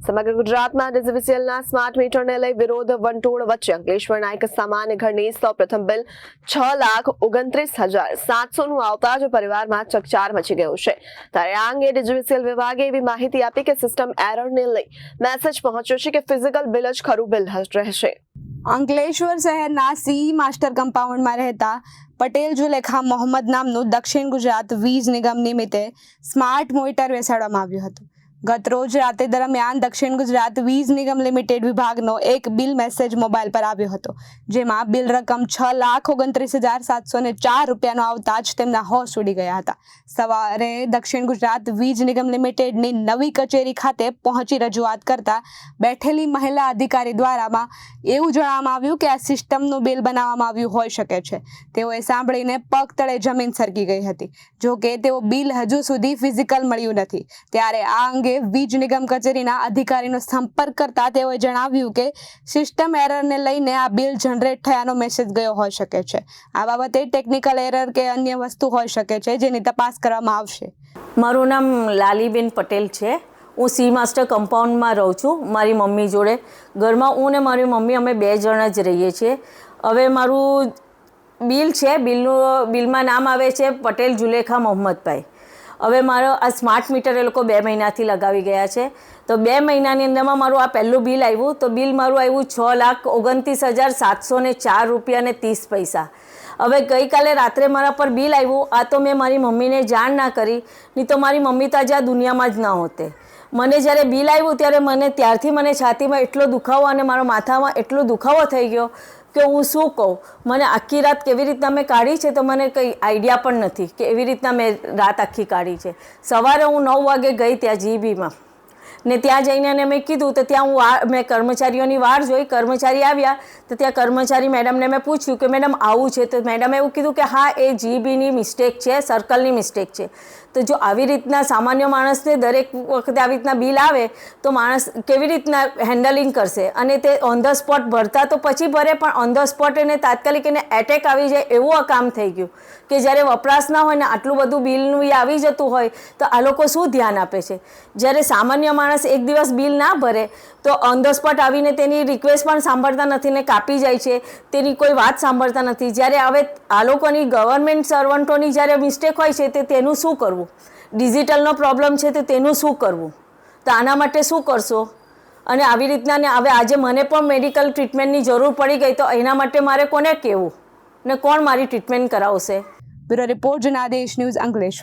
સમગ્ર ગુજરાતમાં ડીજીવીસીએલના સ્માર્ટ મીટરને લઈ વિરોધ વંટોળ વચ્ચે અંકલેશ્વરના એક સામાન્ય ઘરની સૌપ્રથમ બિલ 6,29,700 આવતા જ પરિવારમાં ચકચાર મચી ગયો છે। ત્યારે આ અંગે ડીજીવીસીએલ વિભાગે એવી માહિતી આપી કે સિસ્ટમ એરરને લઈ મેસેજ પહોંચ્યો છે કે ફિઝિકલ બિલ જ ખરું બિલ રહેશે। અંકલેશ્વર શહેરના સીઈ માસ્ટર કમ્પાઉન્ડમાં રહેતા પટેલ જુલેખા મોહમ્મદ નામનું દક્ષિણ ગુજરાત વીજ નિગમ નિમિત્તે સ્માર્ટ મોનિટર બેસાડવામાં આવ્યું હતું। ગત રોજ રાતે દરમિયાન દક્ષિણ ગુજરાત વીજ નિગમ લિમિટેડ વિભાગનો એક બિલ મેસેજ મોબાઈલ પર આવ્યો હતો, જેમાં બિલ રકમ 6,29,704 રૂપિયાનો આવતા જ તેમના હોશ ઉડી ગયા હતા। સવારે દક્ષિણ ગુજરાત વીજ નિગમ લિમિટેડની નવી કચેરી ખાતે પહોંચી રજૂઆત કરતા બેઠેલી મહિલા અધિકારી દ્વારામાં એવું જણાવવામાં આવ્યું કે આ સિસ્ટમનું બિલ બનાવવામાં આવ્યું હોઈ શકે છે। તેઓએ સાંભળીને પગ તળે જમીન સરકી ગઈ હતી। જો કે તેઓ બિલ હજુ સુધી ફિઝિકલ મળ્યું નથી। ત્યારે આ અંગે વીજ નિગમ કચેરીના અધિકારીનો સંપર્ક કરતા તેઓએ જણાવ્યું કે સિસ્ટમ એરરને લઈને આ બિલ જનરેટ થયાનો મેસેજ ગયો હોઈ શકે છે। આ બાબતે ટેકનિકલ એરર કે અન્ય વસ્તુ હોઈ શકે છે, જેની તપાસ કરવામાં આવશે। મારું નામ લાલીબેન પટેલ છે। હું સી માસ્ટર કમ્પાઉન્ડમાં રહું છું મારી મમ્મી જોડે। ઘરમાં હું ને મારી મમ્મી અમે 2 જણા જ રહીએ છીએ। હવે મારું બિલ છે, બિલમાં નામ આવે છે પટેલ જુલેખા મોહમ્મદભાઈ। હવે મારો આ સ્માર્ટ મીટર એ લોકો 2 મહિનાથી લગાવી ગયા છે। તો 2 મહિનાની અંદરમાં મારું આ પહેલું બિલ આવ્યું, તો બિલ મારું આવ્યું 6,29,704 રૂપિયા ને 30 પૈસા। હવે ગઈકાલે રાત્રે મારા પર બિલ આવ્યું। આ તો મેં મારી મમ્મીને જાણ ના કરી, નહીં તો મારી મમ્મી તો આજે આ દુનિયામાં જ ન હોતે। મને જ્યારે બિલ આવ્યું ત્યારે ત્યારથી મને છાતીમાં એટલો દુખાવો અને મારા માથામાં એટલો દુખાવો થઈ ગયો કે હું શું કહું। મને આખી રાત કેવી રીતના મેં કાઢી છે તો મને કંઈ આઈડિયા પણ નથી કે એવી રીતના મેં રાત આખી કાઢી છે। સવારે હું 9 વાગે ગઈ ત્યાં જીબીમાં ને ત્યાં જઈને મેં કીધું તો ત્યાં મેં કર્મચારીઓની વાર જોઈ। કર્મચારી આવ્યા તો ત્યાં કર્મચારી મેડમને મેં પૂછ્યું કે મેડમ આવું છે, તો મેડમે એવું કીધું કે હા એ જીબીની મિસ્ટેક છે, સર્કલની મિસ્ટેક છે। તો જો આવી રીતના સામાન્ય માણસને દરેક વખતે આવી રીતના બિલ આવે તો માણસ કેવી રીતના હેન્ડલિંગ કરશે? અને તે ઓન ધ સ્પોટ ભરતા તો પછી ભરે, પણ ઓન ધ સ્પોટ એને તાત્કાલિક એને એટેક આવી જાય એવું આ કામ થઈ ગયું કે જ્યારે વપરાશ ના હોય ને આટલું બધું બિલનું આવી જતું હોય તો આ લોકો શું ધ્યાન આપે છે? જ્યારે સામાન્ય માણસ એક દિવસ બિલ ના ભરે તો ઓન ધ સ્પોટ આવીને તેની રિક્વેસ્ટ પણ સાંભળતા નથી ને કાપી જાય છે, તેની કોઈ વાત સાંભળતા નથી। જ્યારે હવે આ લોકોની ગવર્મેન્ટ સર્વન્ટોની જ્યારે મિસ્ટેક હોય છે તેનું શું કરવું? ડિજિટલનો પ્રોબ્લેમ છે તો તેનું શું કરવું? તો આના માટે શું કરશો? અને આવી રીતના ને હવે આજે મને પણ મેડિકલ ટ્રીટમેન્ટની જરૂર પડી ગઈ તો એના માટે મારે કોને કહેવું ને કોણ મારી ટ્રીટમેન્ટ કરાવશે? Bureau report Janadesh news Ankleshwar.